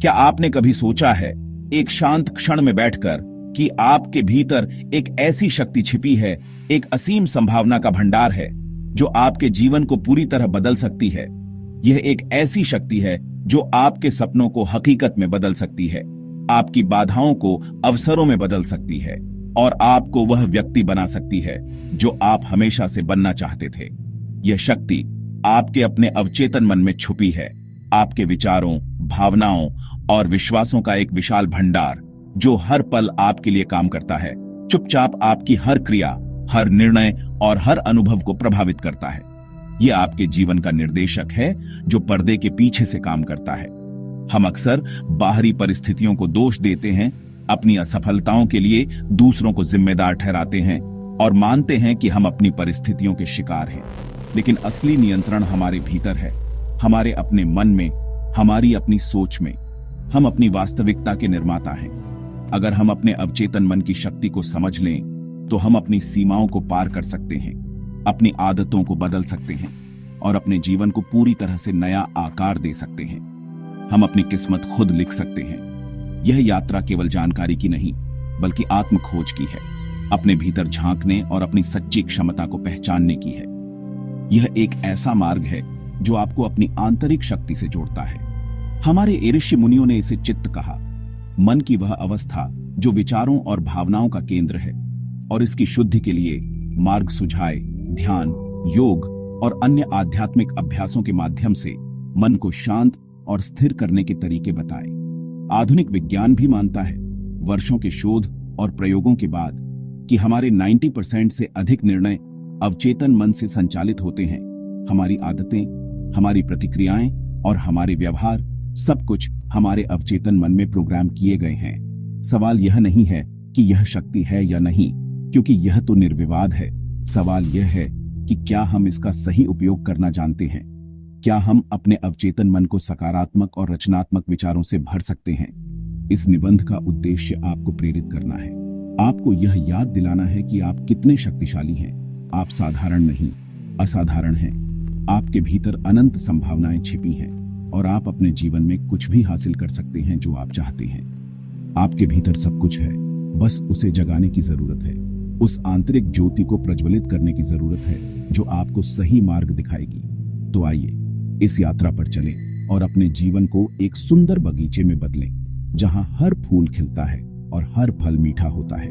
क्या आपने कभी सोचा है एक शांत क्षण में बैठकर कि आपके भीतर एक ऐसी शक्ति छिपी है, एक असीम संभावना का भंडार है जो आपके जीवन को पूरी तरह बदल सकती है। यह एक ऐसी शक्ति है जो आपके सपनों को हकीकत में बदल सकती है, आपकी बाधाओं को अवसरों में बदल सकती है और आपको वह व्यक्ति बना सकती है जो आप हमेशा से बनना चाहते थे। यह शक्ति आपके अपने अवचेतन मन में छुपी है, आपके विचारों, भावनाओं और विश्वासों का एक विशाल भंडार जो हर पल आपके लिए काम करता है, चुपचाप आपकी हर क्रिया, हर निर्णय और हर अनुभव को प्रभावित करता है। यह आपके जीवन का निर्देशक है जो पर्दे के पीछे से काम करता है। हम अक्सर बाहरी परिस्थितियों को दोष देते हैं, अपनी असफलताओं के लिए दूसरों को जिम्मेदार ठहराते हैं और मानते हैं कि हम अपनी परिस्थितियों के शिकार हैं। लेकिन असली नियंत्रण हमारे भीतर है, हमारे अपने मन में, हमारी अपनी सोच में। हम अपनी वास्तविकता के निर्माता हैं। अगर हम अपने अवचेतन मन की शक्ति को समझ लें तो हम अपनी सीमाओं को पार कर सकते हैं, अपनी आदतों को बदल सकते हैं और अपने जीवन को पूरी तरह से नया आकार दे सकते हैं। हम अपनी किस्मत खुद लिख सकते हैं। यह यात्रा केवल जानकारी की नहीं बल्कि आत्म खोज की है, अपने भीतर झांकने और अपनी सच्ची क्षमता को पहचानने की है। यह एक ऐसा मार्ग है जो आपको अपनी आंतरिक शक्ति से जोड़ता है। हमारे ऋषि मुनियों ने इसे चित्त कहा, मन की वह अवस्था जो विचारों और भावनाओं का केंद्र है, और इसकी शुद्धि के लिए मार्ग सुझाए ध्यान, योग और अन्य आध्यात्मिक अभ्यासों के माध्यम से मन को शांत और स्थिर करने के तरीके बताए। आधुनिक विज्ञान भी मानता है, वर्षों के शोध और प्रयोगों के बाद, कि हमारे 90% से अधिक निर्णय अवचेतन मन से संचालित होते हैं। हमारी आदतें, हमारी प्रतिक्रियाएं और हमारे व्यवहार सब कुछ हमारे अवचेतन मन में प्रोग्राम किए गए हैं। सवाल यह नहीं है कि यह शक्ति है या नहीं, क्योंकि यह तो निर्विवाद है। सवाल यह है कि क्या हम इसका सही उपयोग करना जानते हैं? क्या हम अपने अवचेतन मन को सकारात्मक और रचनात्मक विचारों से भर सकते हैं? इस निबंध का उद्देश्य आपको प्रेरित करना है, आपको यह याद दिलाना है कि आप कितने शक्तिशाली हैं। आप साधारण नहीं, असाधारण हैं। आपके भीतर अनंत संभावनाएं छिपी हैं और आप अपने जीवन में कुछ भी हासिल कर सकते हैं जो आप चाहते हैं। आपके भीतर सब कुछ है, बस उसे जगाने की जरूरत है। उस आंतरिक ज्योति को प्रज्वलित करने की जरूरत है जो आपको सही मार्ग दिखाएगी। तो आइए इस यात्रा पर चलें और अपने जीवन को एक सुंदर बगीचे में बदलें, जहां हर फूल खिलता है और हर फल मीठा होता है।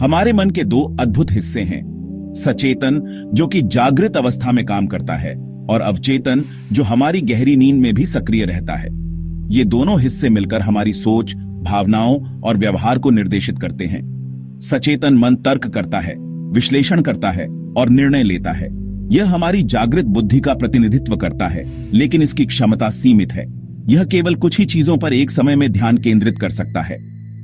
हमारे मन के दो अद्भुत हिस्से हैं, सचेतन जो कि जागृत अवस्था में काम करता है और अवचेतन जो हमारी गहरी नींद में भी सक्रिय रहता है। ये दोनों हिस्से मिलकर हमारी सोच, भावनाओं और व्यवहार को निर्देशित करते हैं। सचेतन मन तर्क करता है, विश्लेषण करता है और निर्णय लेता है। यह हमारी जागृत बुद्धि का प्रतिनिधित्व करता है, लेकिन इसकी क्षमता सीमित है। यह केवल कुछ ही चीजों पर एक समय में ध्यान केंद्रित कर सकता है।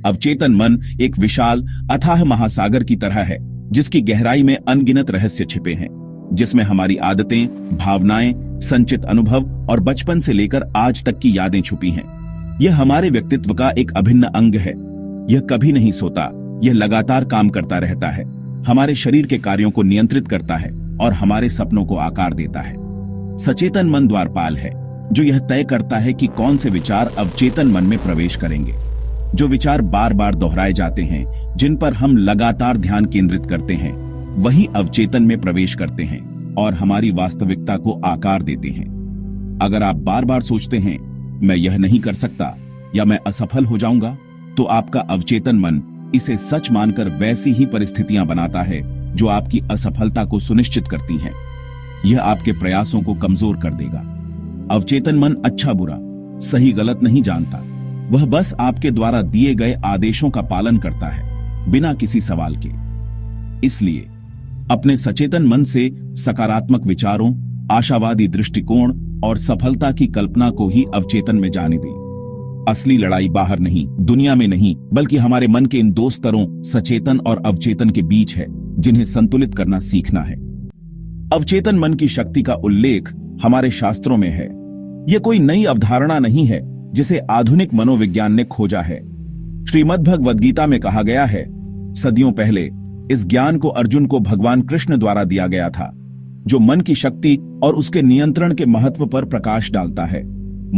अवचेतन मन एक विशाल अथाह महासागर की तरह है जिसकी गहराई में अनगिनत रहस्य छिपे हैं, जिसमें हमारी आदतें, भावनाएं, संचित अनुभव और बचपन से लेकर आज तक की यादें छुपी हैं। यह हमारे व्यक्तित्व का एक अभिन्न अंग है। यह कभी नहीं सोता, यह लगातार काम करता रहता है, हमारे शरीर के कार्यों को नियंत्रित करता है और हमारे सपनों को आकार देता है। सचेतन मन द्वारपाल है जो यह तय करता है कि कौन से विचार अवचेतन मन में प्रवेश करेंगे। जो विचार बार बार दोहराए जाते हैं, जिन पर हम लगातार ध्यान केंद्रित करते हैं, वही अवचेतन में प्रवेश करते हैं और हमारी वास्तविकता को आकार देते हैं। अगर आप बार बार सोचते हैं मैं यह नहीं कर सकता या मैं असफल हो जाऊंगा, तो आपका अवचेतन मन इसे सच मानकर वैसी ही परिस्थितियां बनाता है जो आपकी असफलता को सुनिश्चित करती हैं। यह आपके प्रयासों को कमजोर कर देगा। अवचेतन मन अच्छा बुरा, सही गलत नहीं जानता। वह बस आपके द्वारा दिए गए आदेशों का पालन करता है, बिना किसी सवाल के। इसलिए अपने सचेतन मन से सकारात्मक विचारों, आशावादी दृष्टिकोण और सफलता की कल्पना को ही अवचेतन में जाने दें। असली लड़ाई बाहर नहीं, दुनिया में नहीं, बल्कि हमारे मन के इन दो स्तरों, सचेतन और अवचेतन के बीच है, जिन्हें संतुलित करना सीखना है। अवचेतन मन की शक्ति का उल्लेख हमारे शास्त्रों में है। यह कोई नई अवधारणा नहीं है जिसे आधुनिक मनोविज्ञान ने खोजा है। श्रीमद् भगवद गीता में कहा गया है, सदियों पहले इस ज्ञान को अर्जुन को भगवान कृष्ण द्वारा दिया गया था, जो मन की शक्ति और उसके नियंत्रण के महत्व पर प्रकाश डालता है।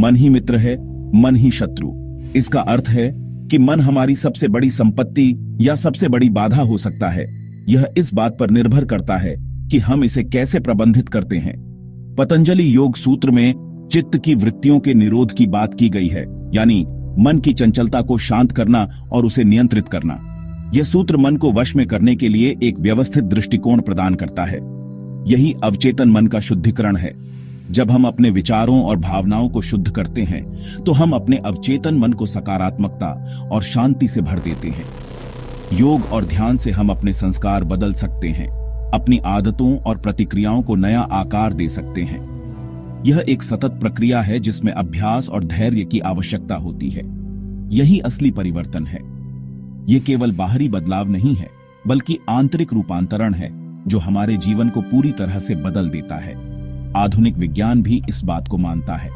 मन ही मित्र है, मन ही शत्रु। इसका अर्थ है कि मन हमारी सबसे बड़ी संपत्ति या सबसे बड़ी बाधा हो सकता है। यह इस बात पर निर्भर करता है कि हम इसे कैसे प्रबंधित करते हैं। पतंजलि योग सूत्र में चित्त की वृत्तियों के निरोध की बात की गई है, यानी मन की चंचलता को शांत करना और उसे नियंत्रित करना। यह सूत्र मन को वश में करने के लिए एक व्यवस्थित दृष्टिकोण प्रदान करता है। यही अवचेतन मन का शुद्धिकरण है। जब हम अपने विचारों और भावनाओं को शुद्ध करते हैं तो हम अपने अवचेतन मन को सकारात्मकता और शांति से भर देते हैं। योग और ध्यान से हम अपने संस्कार बदल सकते हैं, अपनी आदतों और प्रतिक्रियाओं को नया आकार दे सकते हैं। यह एक सतत प्रक्रिया है जिसमें अभ्यास और धैर्य की आवश्यकता होती है। यही असली परिवर्तन है। यह केवल बाहरी बदलाव नहीं है, बल्कि आंतरिक रूपांतरण है जो हमारे जीवन को पूरी तरह से बदल देता है। आधुनिक विज्ञान भी इस बात को मानता है।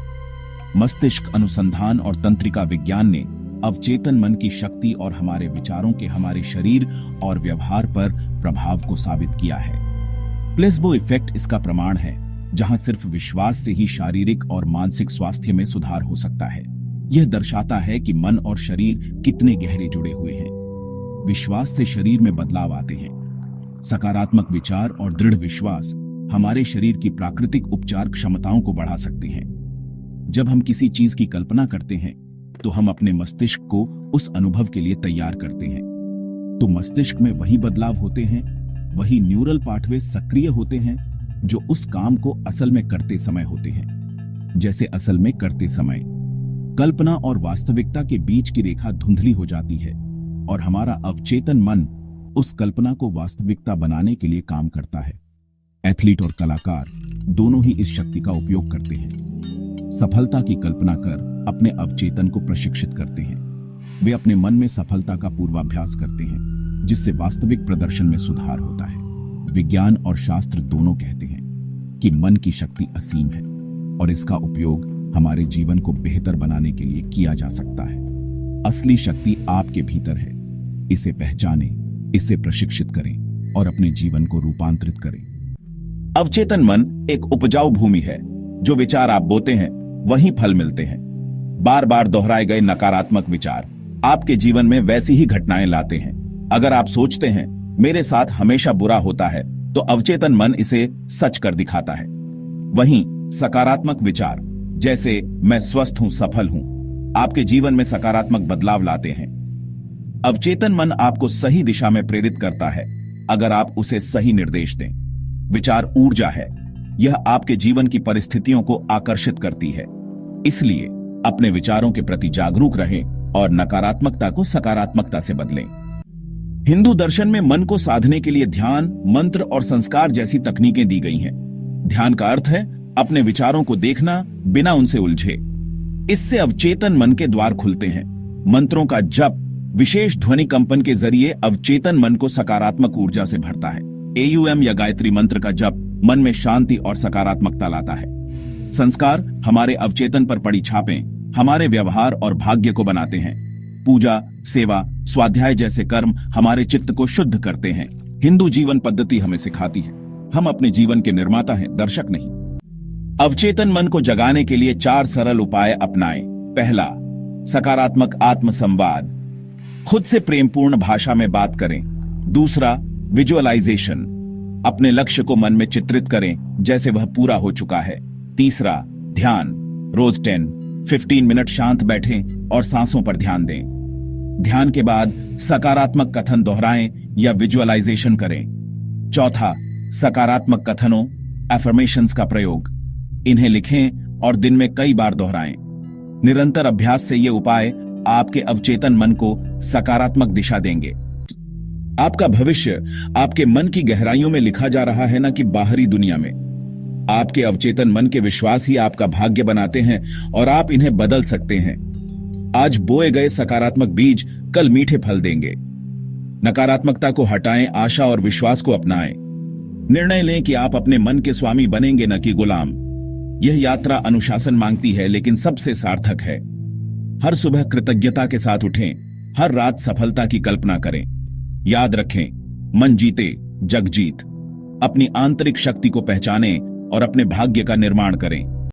मस्तिष्क अनुसंधान और तंत्रिका विज्ञान ने अवचेतन मन की शक्ति और हमारे विचारों के हमारे शरीर और व्यवहार पर प्रभाव को साबित किया है। प्लेसबो इफेक्ट इसका प्रमाण है, जहां सिर्फ विश्वास से ही शारीरिक और मानसिक स्वास्थ्य में सुधार हो सकता है। यह दर्शाता है कि मन और शरीर कितने गहरे जुड़े हुए हैं। विश्वास से शरीर में बदलाव आते हैं। सकारात्मक विचार और दृढ़ विश्वास हमारे शरीर की प्राकृतिक उपचार क्षमताओं को बढ़ा सकते हैं। जब हम किसी चीज की कल्पना करते हैं तो हम अपने मस्तिष्क को उस अनुभव के लिए तैयार करते हैं। तो मस्तिष्क में वही बदलाव होते हैं, वही न्यूरल पाथवे सक्रिय होते हैं जो उस काम को असल में करते समय होते हैं। जैसे असल में करते समय कल्पना और वास्तविकता के बीच की रेखा धुंधली हो जाती है और हमारा अवचेतन मन उस कल्पना को वास्तविकता बनाने के लिए काम करता है। एथलीट और कलाकार दोनों ही इस शक्ति का उपयोग करते हैं। सफलता की कल्पना कर अपने अवचेतन को प्रशिक्षित करते हैं। वे अपने मन में सफलता का पूर्वाभ्यास करते हैं, जिससे वास्तविक प्रदर्शन में सुधार होता है। विज्ञान और शास्त्र दोनों कहते हैं कि मन की शक्ति असीम है और इसका उपयोग हमारे जीवन को बेहतर बनाने के लिए किया जा सकता है। असली शक्ति आपके भीतर है। इसे पहचानें, इसे प्रशिक्षित करें और अपने जीवन को रूपांतरित करें। अवचेतन मन एक उपजाऊ भूमि है। जो विचार आप बोते हैं वही फल मिलते हैं। बार बार दोहराए गए नकारात्मक विचार आपके जीवन में वैसी ही घटनाएं लाते हैं। अगर आप सोचते हैं मेरे साथ हमेशा बुरा होता है, तो अवचेतन मन इसे सच कर दिखाता है। वहीं सकारात्मक विचार जैसे मैं स्वस्थ हूं, सफल हूं, आपके जीवन में सकारात्मक बदलाव लाते हैं। अवचेतन मन आपको सही दिशा में प्रेरित करता है अगर आप उसे सही निर्देश दें। विचार ऊर्जा है। यह आपके जीवन की परिस्थितियों को आकर्षित करती है। इसलिए अपने विचारों के प्रति जागरूक रहें और नकारात्मकता को सकारात्मकता से बदलें। हिंदू दर्शन में मन को साधने के लिए ध्यान, मंत्र और संस्कार जैसी तकनीकें दी गई हैं। ध्यान का अर्थ है अपने विचारों को देखना बिना उनसे उलझे। इससे अवचेतन मन के द्वार खुलते हैं। मंत्रों का जप विशेष ध्वनि कंपन के जरिए अवचेतन मन को सकारात्मक ऊर्जा से भरता है। AUM या गायत्री मंत्र का जप मन में शांति और सकारात्मकता लाता है। संस्कार हमारे अवचेतन पर पड़ी छापें हमारे व्यवहार और भाग्य को बनाते हैं। पूजा, सेवा, स्वाध्याय जैसे कर्म हमारे चित्त को शुद्ध करते हैं। हिंदू जीवन पद्धति हमें सिखाती है हम अपने जीवन के निर्माता हैं, दर्शक नहीं। अवचेतन मन को जगाने के लिए 4 सरल उपाय अपनाएं। पहला, सकारात्मक आत्म संवाद। खुद से प्रेमपूर्ण भाषा में बात करें। दूसरा, विजुअलाइजेशन। अपने लक्ष्य को मन में चित्रित करें जैसे वह पूरा हो चुका है। तीसरा, ध्यान। रोज 10-15 मिनट शांत बैठें और सांसों पर ध्यान दें। ध्यान के बाद सकारात्मक कथन दोहराएं या विजुअलाइजेशन करें। चौथा, सकारात्मक कथनों एफर्मेशंस का प्रयोग। इन्हें लिखें और दिन में कई बार दोहराएं। निरंतर अभ्यास से ये उपाय आपके अवचेतन मन को सकारात्मक दिशा देंगे। आपका भविष्य आपके मन की गहराइयों में लिखा जा रहा है, न कि बाहरी दुनिया में। आपके अवचेतन मन के विश्वास ही आपका भाग्य बनाते हैं और आप इन्हें बदल सकते हैं। आज बोए गए सकारात्मक बीज कल मीठे फल देंगे। नकारात्मकता को हटाएं, आशा और विश्वास को अपनाएं। निर्णय लें कि आप अपने मन के स्वामी बनेंगे, न कि गुलाम। यह यात्रा अनुशासन मांगती है, लेकिन सबसे सार्थक है। हर सुबह कृतज्ञता के साथ उठें, हर रात सफलता की कल्पना करें। याद रखें, मन जीते जग जीत। अपनी आंतरिक शक्ति को पहचानें और अपने भाग्य का निर्माण करें।